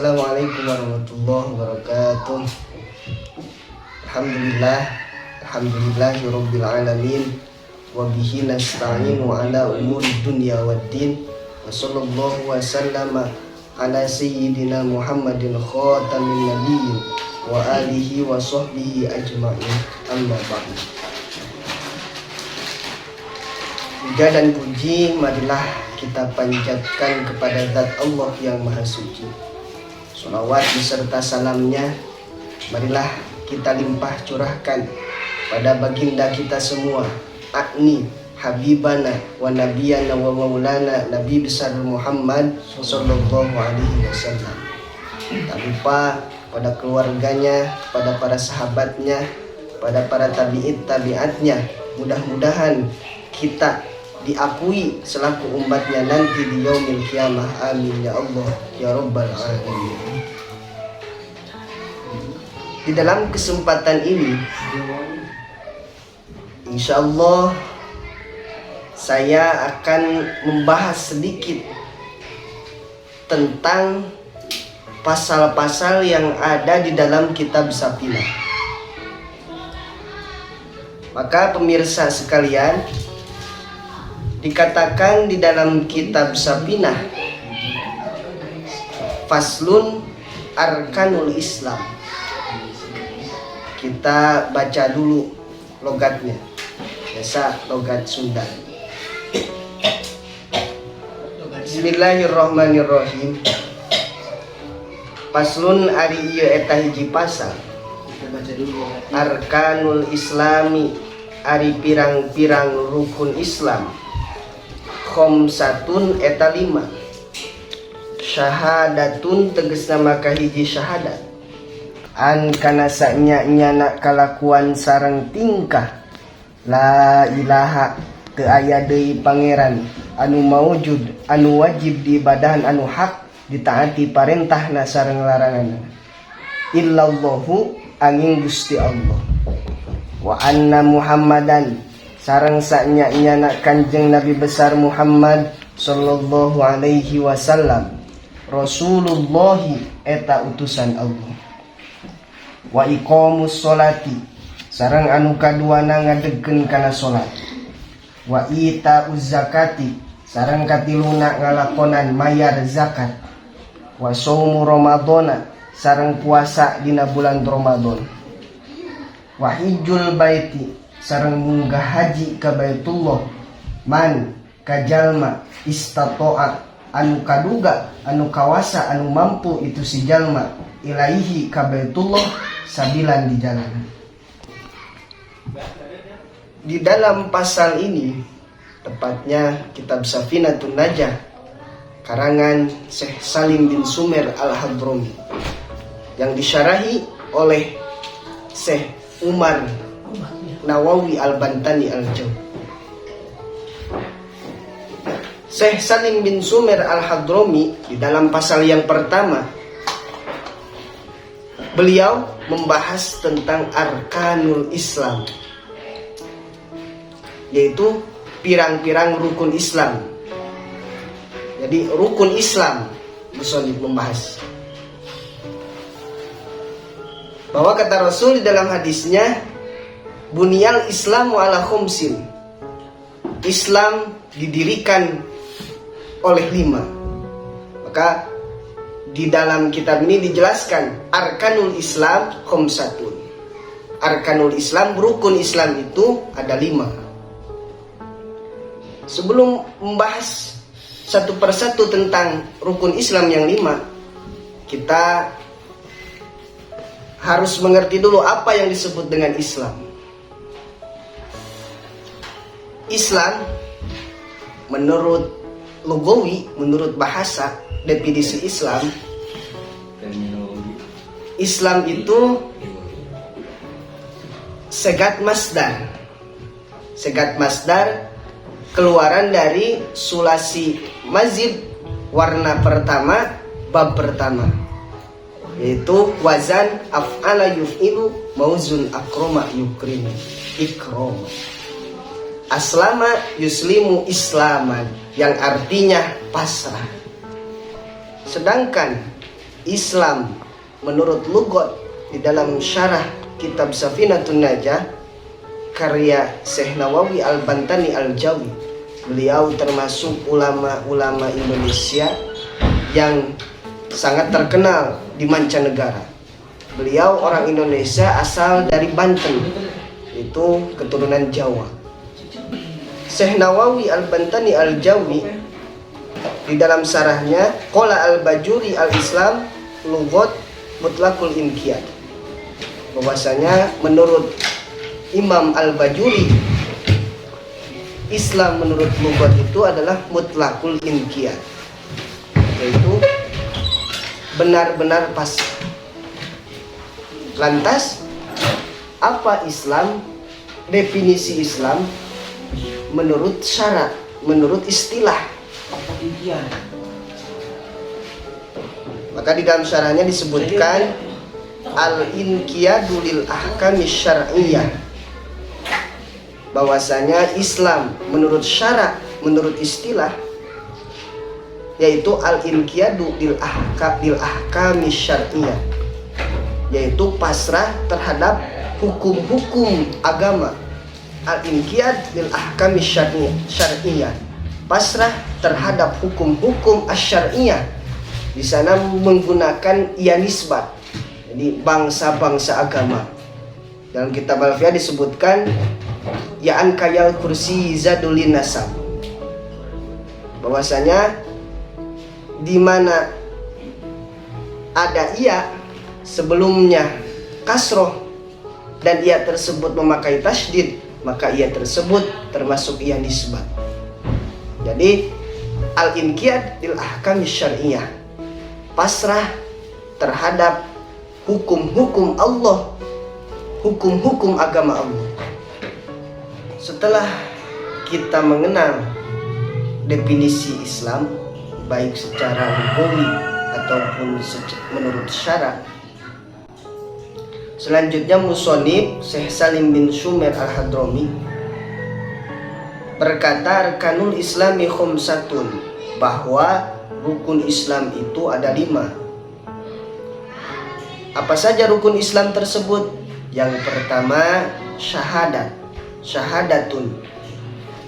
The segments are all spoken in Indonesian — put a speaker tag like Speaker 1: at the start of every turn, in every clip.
Speaker 1: Assalamualaikum warahmatullahi wabarakatuh. Alhamdulillahirabbil alamin wa bihi nasta'inu ala umuri dunya waddin wa sallallahu wa sallama ala sayyidina Muhammadin khatamin nabiyyin wa alihi wa sahbihi ajma'in, amma ba'du. Puja dan puji marilah kita panjatkan kepada Zat Allah yang Maha Suci. Salawat beserta salamnya marilah kita limpah curahkan pada baginda kita semua, akni habibana wa nabiyana wa maulana Nabi besar Muhammad sallallahu alaihi wasallam. Tak lupa pada keluarganya, pada para sahabatnya, pada para tabi'atnya. Mudah-mudahan kita diakui selaku umatnya nanti di yaumil qiyamah. Amin ya Allah ya rabbal alamin. Di dalam kesempatan ini insyaallah saya akan membahas sedikit tentang pasal-pasal yang ada di dalam kitab Safinah. Maka pemirsa sekalian, dikatakan di dalam kitab Safinah, Faslun Arkanul Islam. Kita baca dulu logatnya, biasa logat Sunda. Bismillahirrahmanirrahim. Faslun ari ieu eta hiji pasal. Arkanul Islami ari pirang-pirang rukun Islam. Khomsatun eta 5. Syahadatun tegesna maka hiji syahadat. An kana sanya-nyana kalakuan sareng tingkah la ilaha teu aya deui pangeran anu maujud anu wajib diibadahan anu hak ditaati parentahna sareng laranganna illallahu angin Gusti Allah wa anna Muhammadan sareng sanya-nyana Kanjeng Nabi besar Muhammad sallallahu alaihi wasallam Rasulullahi eta utusan Allah wa iqamus sholati sareng anu kaduana ngadegkeun kana salat wa itauz zakati sareng katiluna ngalakonan mayar zakat wa shaumu ramadhana sareng puasa dina bulan Ramadan wa hijjul baiti sareng munggah haji ka Baitullah man kajalma istato'a anu kaduga anu kawasa anu mampu itu si jalma ilaihi ka Baitullah sabilan di jalan. Di dalam pasal ini, tepatnya kitab Safinatun Najah karangan Syekh Salim bin Sumer Al-Hadrami yang disyarahi oleh Syekh Umar Nawawi Al-Bantani Al-Jaw. Syekh Salim bin Sumer Al-Hadrami di dalam pasal yang pertama beliau membahas tentang arkanul Islam, yaitu pirang-pirang rukun Islam. Jadi rukun Islam musonif membahas bahwa kata Rasul di dalam hadisnya, bunyal Islamu ala khumsin. Islam didirikan oleh 5. Maka di dalam kitab ini dijelaskan arkanul Islam khomsatun. Arkanul Islam, rukun Islam itu ada 5. Sebelum membahas satu persatu tentang rukun Islam yang 5, kita harus mengerti dulu apa yang disebut dengan Islam. Islam menurut lugawi, menurut bahasa, definisi Islam itu segat masdar. Segat masdar keluaran dari sulasi mazid warna pertama bab pertama, yaitu wazan af'ala yuf'ilu mauzun akroma yukrimu ikroma. Aslama yuslimu islaman, yang artinya pasrah. Sedangkan Islam menurut lugat di dalam syarah kitab Safinatun Najah karya Syekh Nawawi Al-Bantani Al-Jawi. Beliau termasuk ulama-ulama Indonesia yang sangat terkenal di mancanegara. Beliau orang Indonesia asal dari Banten, itu keturunan Jawa. Syekh Nawawi Al-Bantani Al-Jawi di dalam syarahnya qala Al-Bajuri Al-Islam lughat mutlaqul inqiyad, bahwasanya menurut Imam Al-Bajuri, Islam menurut lughat itu adalah mutlaqul inqiyad, yaitu benar-benar pasrah. Lantas apa Islam? Definisi Islam menurut syarak, menurut istilah. Maka di dalam syarahnya disebutkan al-inqiyadu lil ahkami syar'iyyah, bahwasanya Islam menurut syarak, menurut istilah, yaitu al-inqiyadu lil ahkami syar'iyyah, yaitu pasrah terhadap hukum-hukum agama. Al-inqiyad lil ahkami syar'iyyah, pasrah terhadap hukum-hukum asy-syar'iyyah. Di sana menggunakan ia nisbat, jadi bangsa-bangsa agama. Dalam kitab Al-Fiqh disebutkan ya'an kayal kursi zadulin nasab, bahwasanya di mana ada ia sebelumnya kasroh dan ia tersebut memakai tasydid, maka ia tersebut termasuk ia nisbat. Jadi al-inqiyad lil ahkam syar'iyyah, pasrah terhadap hukum-hukum Allah, hukum-hukum agama Allah. Setelah kita mengenal definisi Islam baik secara hukum ataupun menurut syarak, selanjutnya musonib Syekh Salim bin Shumer Al-Hadrami berkata arkanul islami khumsatun, bahwa rukun Islam itu ada 5. Apa saja rukun Islam tersebut? Yang pertama syahadatun,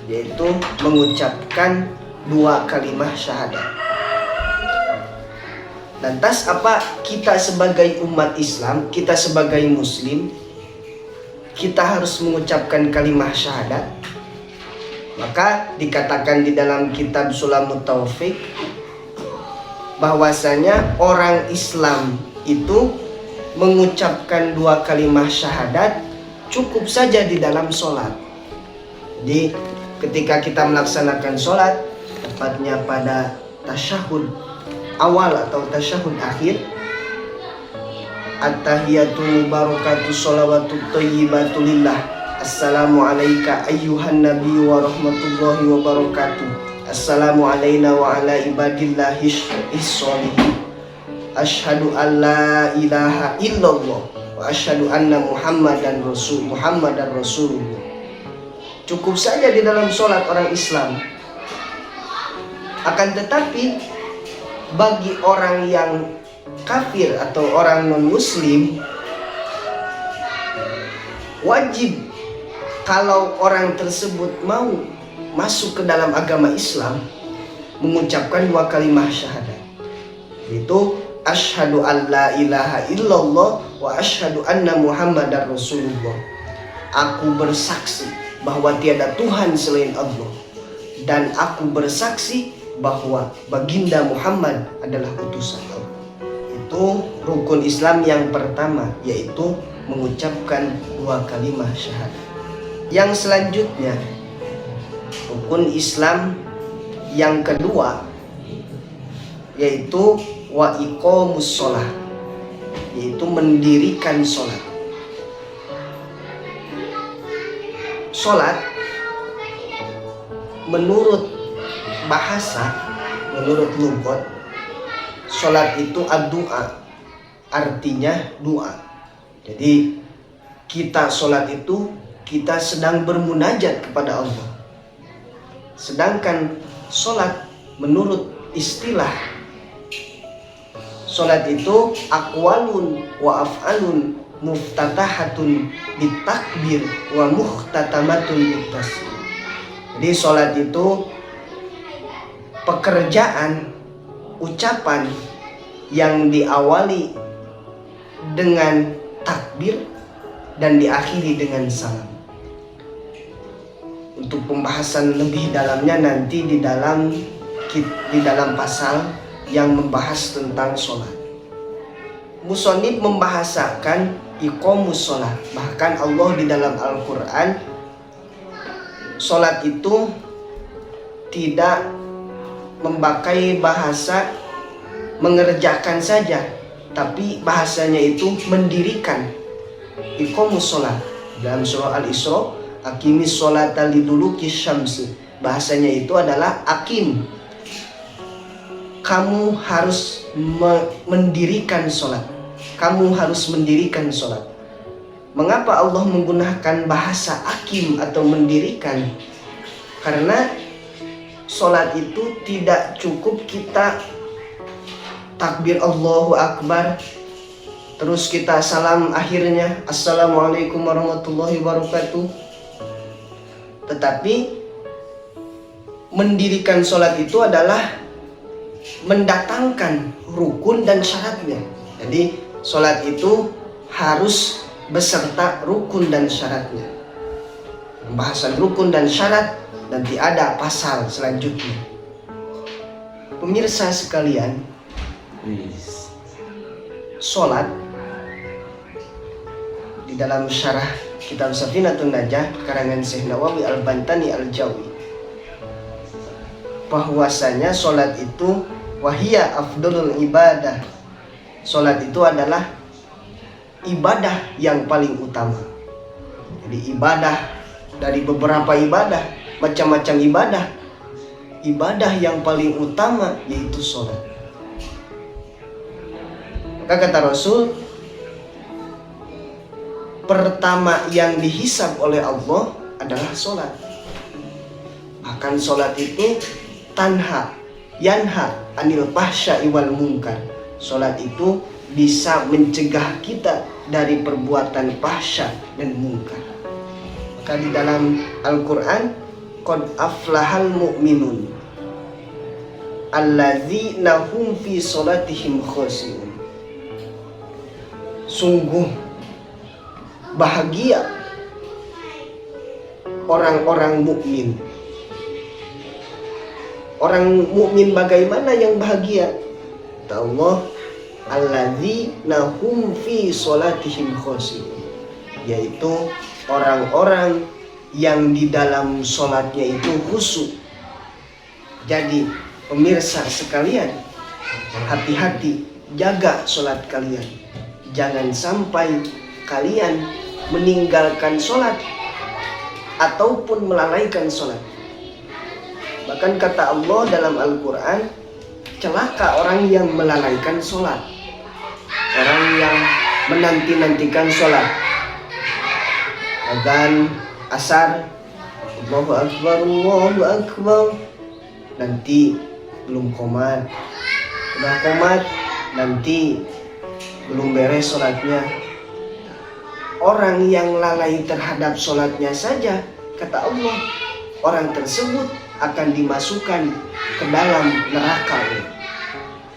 Speaker 1: yaitu mengucapkan 2 kalimat syahadat. Lantas apa kita sebagai umat Islam, kita sebagai muslim, kita harus mengucapkan kalimat syahadat? Maka dikatakan di dalam kitab Sulamut Taufiq bahwasanya orang Islam itu mengucapkan 2 kalimat syahadat cukup saja di dalam sholat. Jadi ketika kita melaksanakan sholat, tepatnya pada tasyahud awal atau tasyahud akhir, at-tahiyatu barakatu sholawatu thayyibatu lillah, assalamu alayka ayyuhan nabiyyu wa rahmatullahi wa barakatuh, assalamu alayna wa ala ibadillahi sholihin, asyhadu an la ilaha illallah wa asyhadu anna muhammadan rasulullah. Cukup saja di dalam sholat orang Islam. Akan tetapi bagi orang yang kafir atau orang non-muslim, wajib kalau orang tersebut mau masuk ke dalam agama Islam mengucapkan 2 kalimat syahadat, yaitu asyhadu an la ilaha illallah wa asyhadu anna muhammadar rasulullah. Aku bersaksi bahwa tiada Tuhan selain Allah, dan aku bersaksi bahwa baginda Muhammad adalah utusan Allah. Itu rukun Islam yang pertama, yaitu mengucapkan 2 kalimat syahadat. Yang selanjutnya, rukun Islam yang kedua, yaitu wa iqamus sholah, yaitu mendirikan sholat. Sholat menurut bahasa, menurut lugat, sholat itu ad-du'a, artinya doa. Jadi kita sholat itu kita sedang bermunajat kepada Allah. Sedangkan sholat menurut istilah Salat itu aqwalun wa af'alun muftatahatun bitakbir wa muhtatamatun bitaslim. Jadi salat itu pekerjaan, ucapan yang diawali dengan takbir dan diakhiri dengan salam. Untuk pembahasan lebih dalamnya nanti di dalam pasal yang membahas tentang sholat. Musonib membahasakan iqamus sholat. Bahkan Allah di dalam Al-Quran, sholat itu tidak memakai bahasa mengerjakan saja, tapi bahasanya itu mendirikan. Iqamus sholat dalam surah Al-Isra, aqimis sholata liduluki syamsi. Bahasanya itu adalah aqim. Kamu harus mendirikan sholat. Kamu harus mendirikan sholat. Mengapa Allah menggunakan bahasa aqim atau mendirikan? Karena sholat itu tidak cukup kita takbir Allahu Akbar, terus kita salam akhirnya Assalamualaikum warahmatullahi wabarakatuh. Tetapi mendirikan sholat itu adalah mendatangkan rukun dan syaratnya. Jadi sholat itu harus beserta rukun dan syaratnya. Pembahasan rukun dan syarat nanti ada pasal selanjutnya. Pemirsa sekalian, sholat di dalam syarah kitab Safinatun Najah karangan Syekh Nawawi Al-Bantani Al-Jawi, bahwasanya sholat itu wahia afdalul ibadah. Sholat itu adalah ibadah yang paling utama. Jadi ibadah dari beberapa ibadah, macam-macam ibadah, ibadah yang paling utama yaitu sholat. Maka kata Rasul, pertama yang dihisab oleh Allah adalah sholat. Bahkan sholat itu yanha anil fahsya'i wal munkar. Sholat itu bisa mencegah kita dari perbuatan fahsya dan munkar. Maka di dalam Al-Quran, qad aflahal mu'minun alladzina hum fi sholatihim khashi'un. Sungguh bahagia orang-orang mukmin. Orang mukmin bagaimana yang bahagia? Kata Allah, alladzina hum fi sholatihim khashi'un, yaitu orang-orang yang di dalam sholatnya itu khusyuk. Jadi pemirsa sekalian, hati-hati, jaga sholat kalian. Jangan sampai kalian meninggalkan sholat ataupun melalaikan sholat. Bahkan kata Allah dalam Al-Quran, celaka orang yang melalaikan sholat, orang yang menanti-nantikan sholat. Adzan asar, Allahu Akbar, Allahu Akbar, nanti belum qomat, udah qomat nanti belum beres sholatnya. Orang yang lalai terhadap sholatnya saja, kata Allah, orang tersebut akan dimasukkan ke dalam neraka.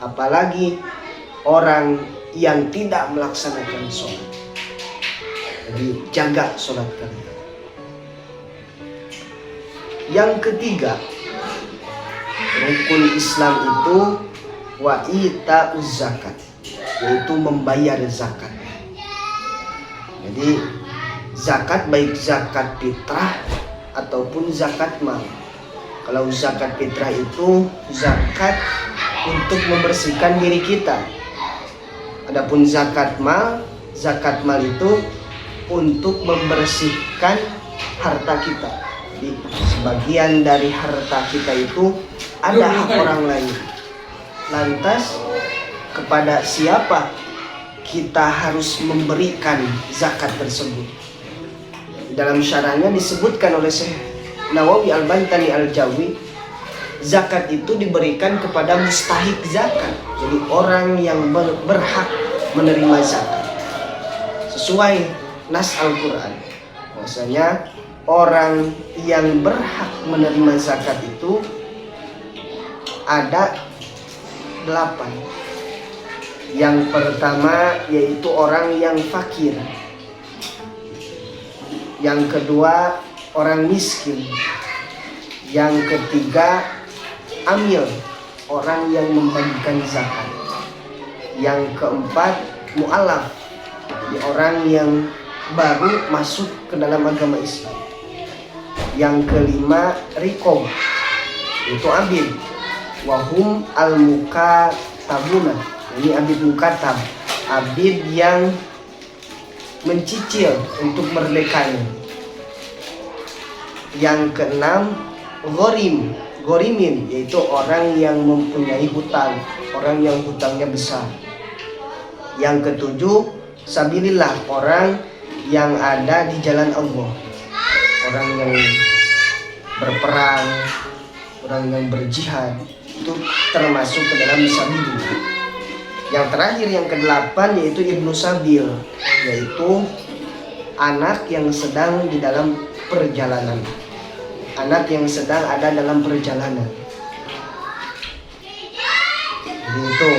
Speaker 1: Apalagi orang yang tidak melaksanakan sholat. Jadi jaga sholat kalian. Yang ketiga, rukun Islam itu wa ita'uz zakat, yaitu membayar zakat. Jadi zakat baik zakat fitrah ataupun zakat mal. Kalau zakat fitrah itu zakat untuk membersihkan diri kita. Adapun zakat mal itu untuk membersihkan harta kita. Jadi sebagian dari harta kita itu ada hak orang lain. Lantas kepada siapa kita harus memberikan zakat tersebut? Dalam syarahnya disebutkan oleh Syekh Nawawi Al-Bantani Al-Jawi, zakat itu diberikan kepada mustahik zakat. Jadi orang yang berhak menerima zakat. Sesuai nas Al-Quran. Maksudnya orang yang berhak menerima zakat itu ada 8. Yang pertama yaitu orang yang fakir. Yang kedua orang miskin. Yang ketiga amil, orang yang membagikan zakat. Yang keempat mu'alaf, orang yang baru masuk ke dalam agama Islam. Yang kelima riqab, itu abid. Wahum al-mukatabuna, ini abid mukatab, abid yang mencicil untuk merdekanya. Yang keenam ghorimin, yaitu orang yang mempunyai hutang, orang yang hutangnya besar. Yang ketujuh sabilillah, orang yang ada di jalan Allah, orang yang berperang, orang yang berjihad, itu termasuk ke dalam sabilillah. Yang terakhir yang ke-8 yaitu ibnu sabil, yaitu anak yang sedang di dalam perjalanan, anak yang sedang ada dalam perjalanan. Jadi itu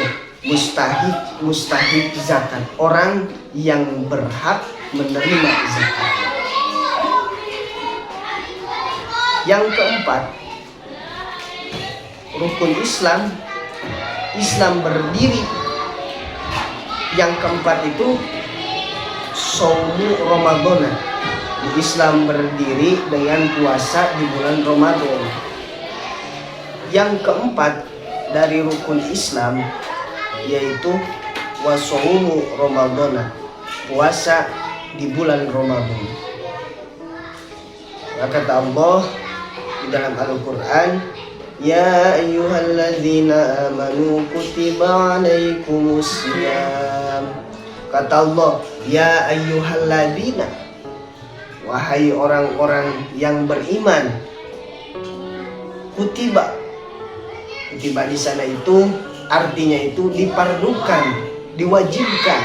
Speaker 1: mustahik zakat, orang yang berhak menerima zakat. Yang keempat, rukun Islam. Islam berdiri. Yang keempat itu Shaumu Ramadan. Islam berdiri dengan puasa di bulan Ramadan. Yang keempat dari rukun Islam yaitu washaumu Ramadan, puasa di bulan Ramadan. Kata Allah di dalam Al-Quran, ya ayyuhalladzina amanu kutiba alaikumusiyam. Kata Allah, ya ayyuhalladzina, wahai orang-orang yang beriman. Kutiba di sana itu artinya itu dipardukan, diwajibkan.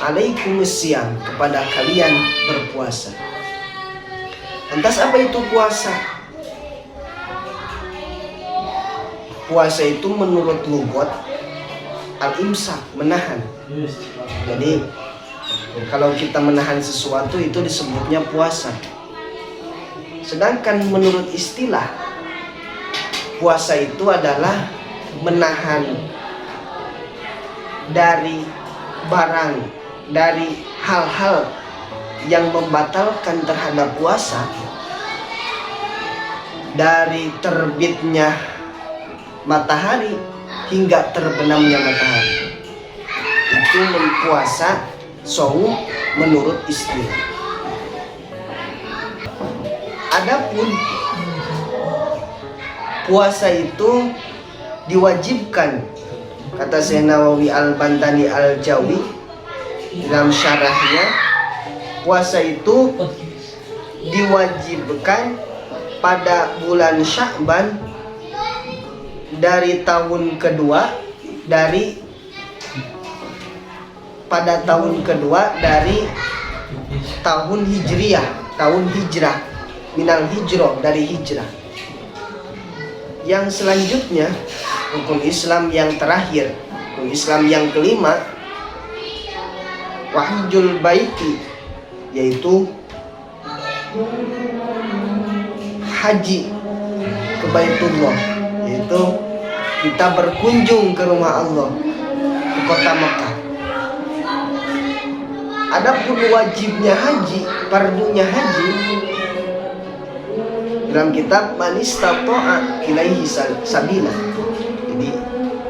Speaker 1: Alaikumusiyam, kepada kalian berpuasa. Lantas apa itu puasa? Puasa itu menurut lugat al-imsak, menahan. Jadi kalau kita menahan sesuatu itu disebutnya puasa. Sedangkan menurut istilah, puasa itu adalah menahan dari barang, dari hal-hal yang membatalkan terhadap puasa, dari terbitnya matahari hingga terbenamnya matahari. Itu puasa shaum menurut istilah. Adapun puasa itu diwajibkan, kata Syekh Nawawi Al-Bantani Al-Jawi dalam syarahnya, puasa itu diwajibkan pada bulan Sya'ban dari tahun kedua pada tahun kedua dari tahun Hijriyah, tahun hijrah, minal hijrah, dari hijrah. Yang selanjutnya rukun Islam yang terakhir, rukun Islam yang kelima, wahjul baiti, yaitu haji ke Baitullah, yaitu kita berkunjung ke rumah Allah, ke kota Mekah. Adapun wajibnya haji, fardunya haji, dalam kitab Man istata'a ilaihi sabila. Jadi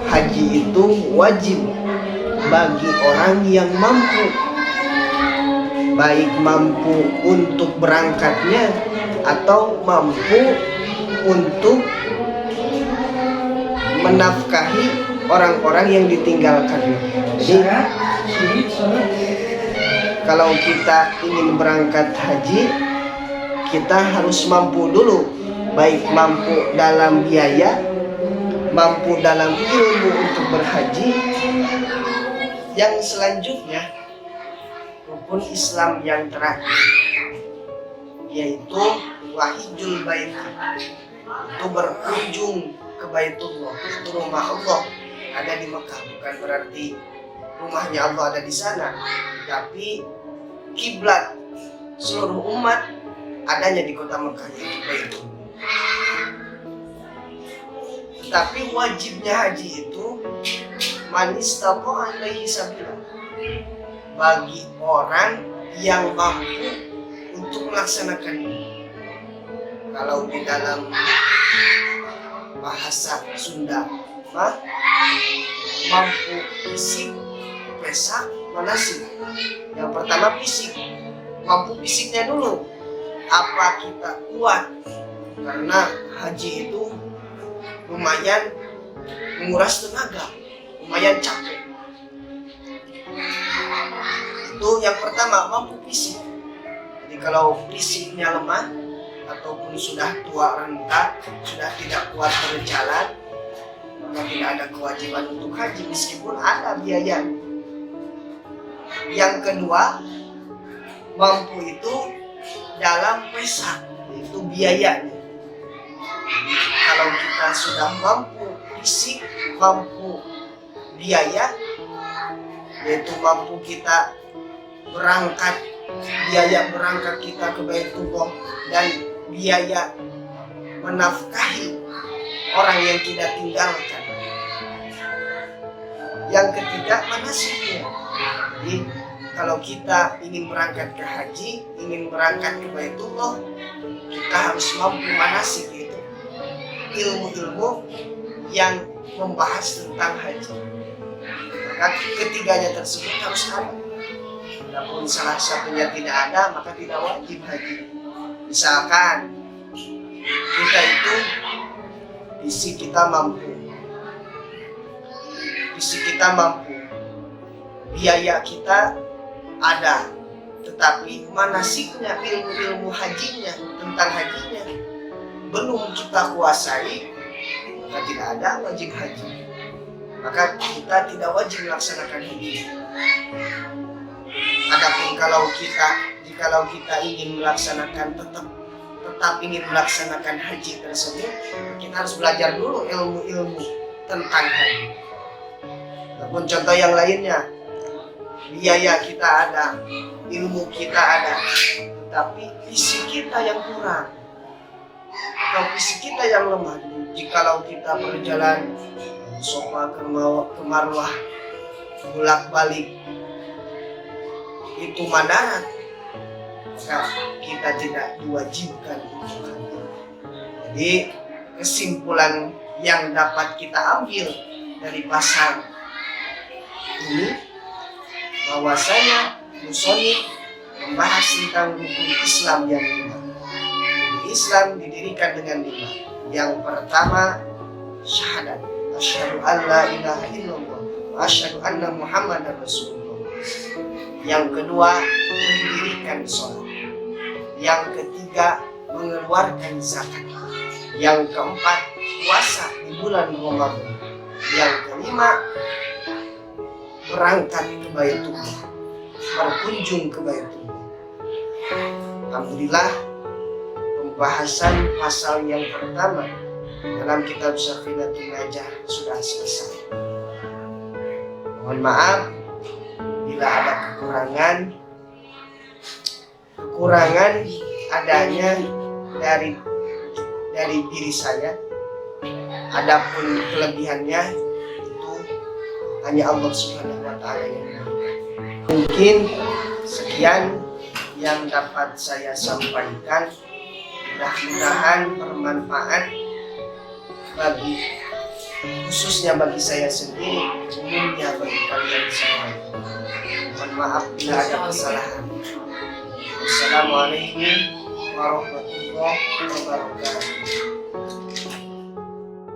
Speaker 1: haji itu wajib bagi orang yang mampu, baik mampu untuk berangkatnya atau mampu untuk menafkahi orang-orang yang ditinggalkannya. Jadi kalau kita ingin berangkat haji, kita harus mampu dulu baik mampu dalam biaya, mampu dalam ilmu untuk berhaji. Yang selanjutnya, rukun Islam yang terakhir, yaitu wahijul bait, itu berkunjung ke Baitullah, itu rumah Allah ada di Mekah. Bukan berarti rumahnya Allah ada di sana, tapi kiblat seluruh umat adanya di kota Mekah, yaitu Baitullah. Tapi wajibnya haji itu man istata'a ilaihi sabila, bagi orang yang mampu untuk melaksanakannya. Kalau di dalam bahasa Sunda, mampu fisik, pesak, manasik. Yang pertama fisik, mampu fisiknya dulu. Apa kita kuat? Karena haji itu lumayan menguras tenaga, lumayan capek. Itu yang pertama, mampu fisik. Jadi kalau fisiknya lemah ataupun sudah tua renta, sudah tidak kuat berjalan, maka tidak ada kewajiban untuk haji meskipun ada biaya. Yang kedua, mampu itu dalam pesak, itu biayanya. Kalau kita sudah mampu fisik, mampu biaya, yaitu mampu kita berangkat, biaya berangkat kita ke Baitullah dan biaya menafkahi orang yang tidak tinggalkan. Yang ketiga, manasiknya. Jadi kalau kita ingin berangkat ke haji, ingin berangkat ke Baitullah, kita harus mampu manasik, itu ilmu-ilmu yang membahas tentang haji. Maka ketiganya tersebut harus ada. Walaupun salah satunya tidak ada, maka tidak wajib haji. Misalkan kita itu fisik kita mampu, biaya kita ada, tetapi manasiknya, ilmu-ilmu hajinya, tentang hajinya belum kita kuasai, maka tidak ada wajib haji. Maka kita tidak wajib melaksanakan haji. Adapun kalau kita ingin melaksanakan tetap ingin melaksanakan haji tersebut, kita harus belajar dulu ilmu-ilmu tentang haji. Ataupun contoh yang lainnya, biaya kita ada, ilmu kita ada, tapi fisik kita yang kurang atau fisik kita yang lemah. Jikalau kita berjalan Sofa ke Marwah bolak-balik itu madarat, maka kita tidak diwajibkan untuk haji. Jadi kesimpulan yang dapat kita ambil dari pasal ini, bahwasanya musonif membahas tentang rukun Islam yang 5. Islam didirikan dengan 5. Yang pertama, syahadat, asyhadu an la ilaha illallah wa asyhadu anna muhammadar rasulullah. Yang kedua, mendirikan sholat. Yang ketiga, mengeluarkan zakat. Yang keempat, puasa di bulan Ramadan. Yang kelima, berangkat ke Baitullah, berkunjung ke Baitullah. Alhamdulillah, pembahasan pasal yang pertama dalam kitab Safinatul Najah sudah selesai. Mohon maaf bila ada kekurangan adanya dari diri saya. Adapun kelebihannya itu hanya Allah Subhanahu wa Ta'ala yang memberikan. Mungkin sekian yang dapat saya sampaikan. Mudah-mudahan bermanfaat khususnya bagi saya sendiri, umumnya bagi kalian semua. Mohon maaf bila ada kesalahan. Wassalamualaikum warahmatullahi wabarakatuh.